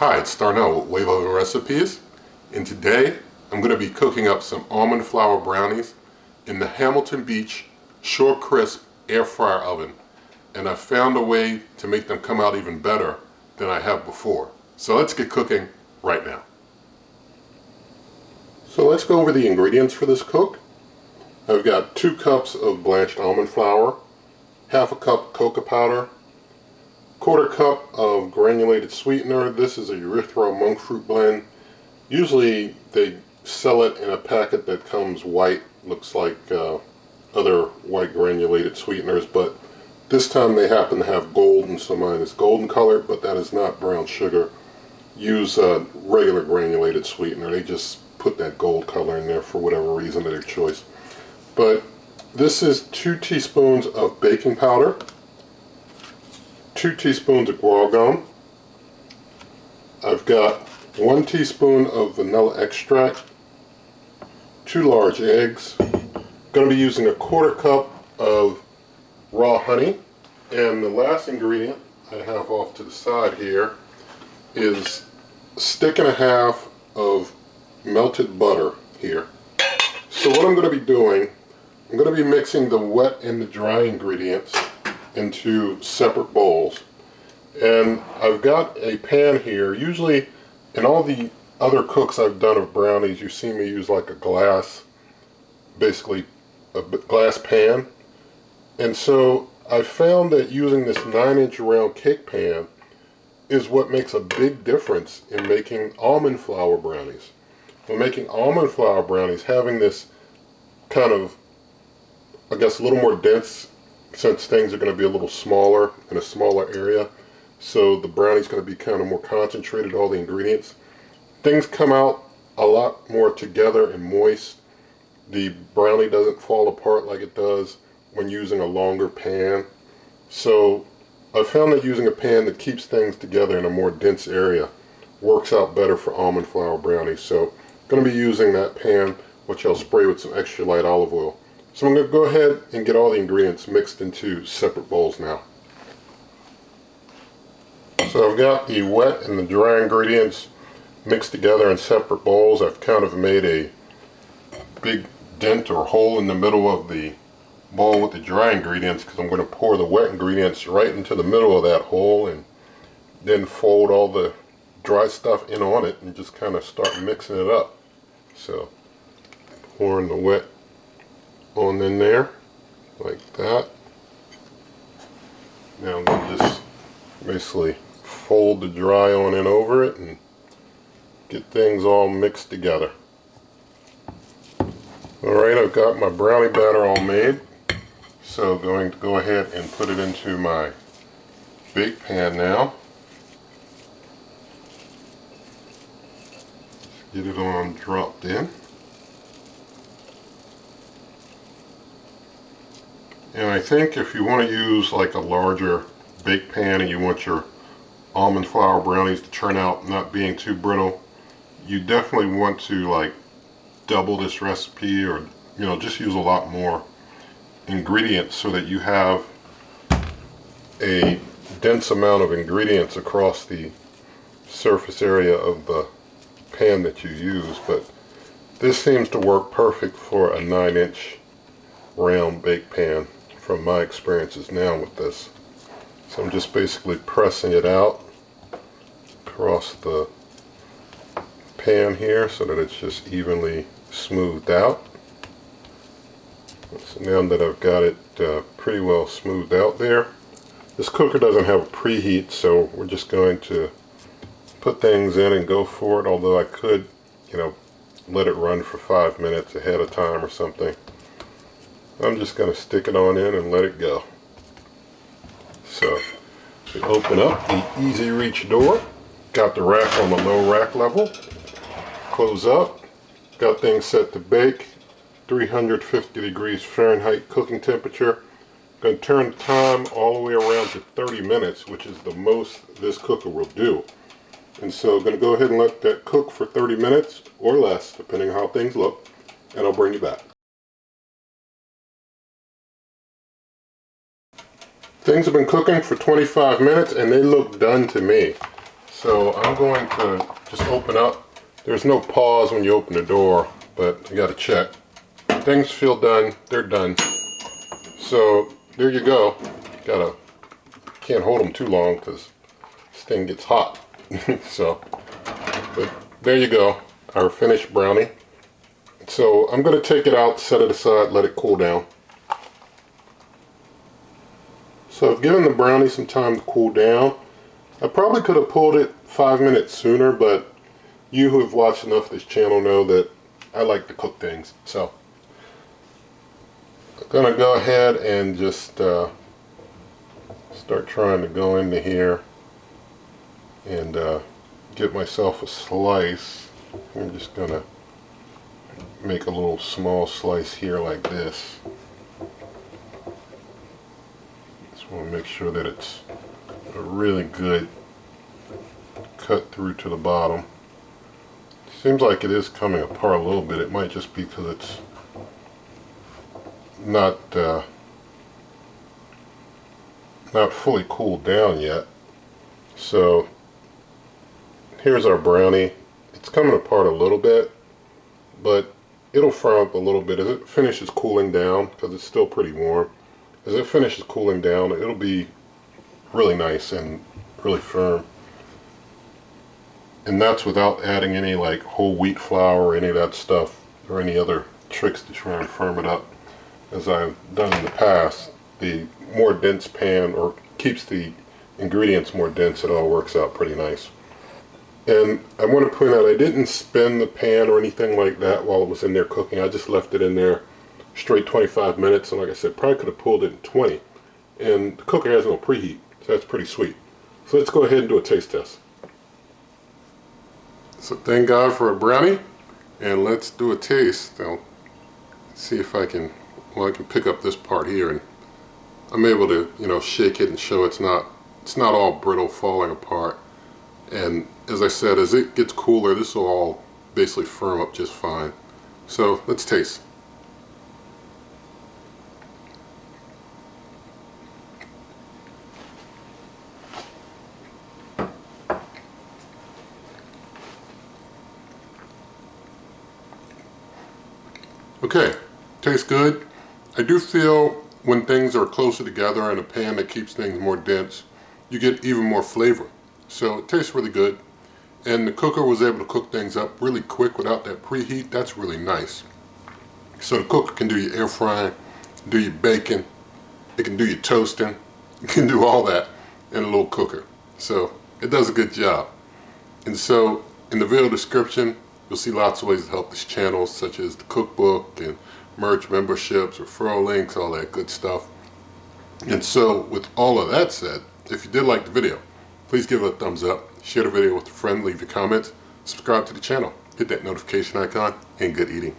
Hi, it's Darnell with Wave Oven Recipes, and today I'm going to be cooking up some almond flour brownies in the Hamilton Beach Short Crisp air fryer oven, and I found a way to make them come out even better than I have before. So let's get cooking right now. So let's go over the ingredients for this cook. I've got 2 cups of blanched almond flour, half a cup cocoa powder, 1/4 cup of granulated sweetener. This is a erythro monk fruit blend. Usually they sell it in a packet that comes white, looks like other white granulated sweeteners, but this time they happen to have gold, and so mine is golden colored, but that is not brown sugar. Use regular granulated sweetener. They just put that gold color in there for whatever reason of their choice. But this is 2 teaspoons of baking powder, 2 teaspoons of guar gum. I've got 1 teaspoon of vanilla extract, 2 large eggs. Going to be using a 1/4 cup of raw honey, and the last ingredient I have off to the side here is a 1.5 sticks of melted butter here. So what I'm going to be doing, I'm going to be mixing the wet and the dry ingredients into separate bowls, and I've got a pan here. Usually in all the other cooks I've done of brownies, you see me use like a glass, basically a glass pan, and so I found that using this 9-inch round cake pan is what makes a big difference in making almond flour brownies. When making almond flour brownies, having this kind of, I guess, a little more dense, since things are going to be a little smaller in a smaller area, so the brownie's going to be kind of more concentrated, all the ingredients. Things come out a lot more together and moist. The brownie doesn't fall apart like it does when using a longer pan. So I found that using a pan that keeps things together in a more dense area works out better for almond flour brownies. So I'm going to be using that pan, which I'll spray with some extra light olive oil. So I'm going to go ahead and get all the ingredients mixed into separate bowls now. So I've got the wet and the dry ingredients mixed together in separate bowls. I've kind of made a big dent or hole in the middle of the bowl with the dry ingredients, because I'm going to pour the wet ingredients right into the middle of that hole and then fold all the dry stuff in on it and just kind of start mixing it up. So pouring the wet on in there like that. Now I'm going to just basically fold the dry on in over it and get things all mixed together. Alright, I've got my brownie batter all made, so I'm going to go ahead and put it into my bake pan now. Get it on dropped in. And I think if you want to use like a larger bake pan and you want your almond flour brownies to turn out not being too brittle, you definitely want to like double this recipe, or just use a lot more ingredients so that you have a dense amount of ingredients across the surface area of the pan that you use. But this seems to work perfect for a 9-inch round bake pan from my experiences now with this. So I'm just basically pressing it out across the pan here so that it's just evenly smoothed out. So now that I've got it pretty well smoothed out there, this cooker doesn't have a preheat, so we're just going to put things in and go for it, although I could, let it run for 5 minutes ahead of time or something. I'm just going to stick it on in and let it go. So we open up the easy reach door, got the rack on the low rack level, close up, got things set to bake, 350 degrees Fahrenheit cooking temperature. Going to turn the time all the way around to 30 minutes, which is the most this cooker will do. And so I'm going to go ahead and let that cook for 30 minutes or less, depending on how things look, and I'll bring you back. Things have been cooking for 25 minutes and they look done to me. So I'm going to just open up. There's no pause when you open the door, but you got to check. Things feel done, they're done. So there you go. Can't hold them too long because this thing gets hot. So, but there you go, our finished brownie. So I'm going to take it out, set it aside, let it cool down. So I've given the brownie some time to cool down. I probably could have pulled it 5 minutes sooner, but you who have watched enough of this channel know that I like to cook things. So I'm going to go ahead and just start trying to go into here and get myself a slice. I'm just going to make a little small slice here like this. Just want to make sure that it's a really good cut through to the bottom. Seems like it is coming apart a little bit. It might just be because it's not fully cooled down yet. So here's our brownie. It's coming apart a little bit, but it'll firm up a little bit as it finishes cooling down, because it's still pretty warm. As it finishes cooling down, it'll be really nice and really firm. And that's without adding any like whole wheat flour or any of that stuff, or any other tricks to try and firm it up. As I've done in the past, the more dense pan, or keeps the ingredients more dense, it all works out pretty nice. And I want to point out, I didn't spin the pan or anything like that while it was in there cooking. I just left it in there straight 25 minutes, and like I said, probably could have pulled it in 20. And the cooker has no preheat, so that's pretty sweet. So let's go ahead and do a taste test. So thank God for a brownie, and let's do a taste. I'll see if I can, well, I can pick up this part here, and I'm able to, you know, shake it and show it's not all brittle, falling apart. And as I said, as it gets cooler, this will all basically firm up just fine. So let's taste. Okay, tastes good. I do feel when things are closer together in a pan that keeps things more dense, you get even more flavor. So it tastes really good. And the cooker was able to cook things up really quick without that preheat. That's really nice. So the cooker can do your air frying, do your baking, it can do your toasting, it can do all that in a little cooker. So it does a good job. And so in the video description, you'll see lots of ways to help this channel, such as the cookbook and merch memberships, referral links, all that good stuff. And so with all of that said, if you did like the video, please give it a thumbs up, share the video with a friend, leave your comments, subscribe to the channel, hit that notification icon, and good eating.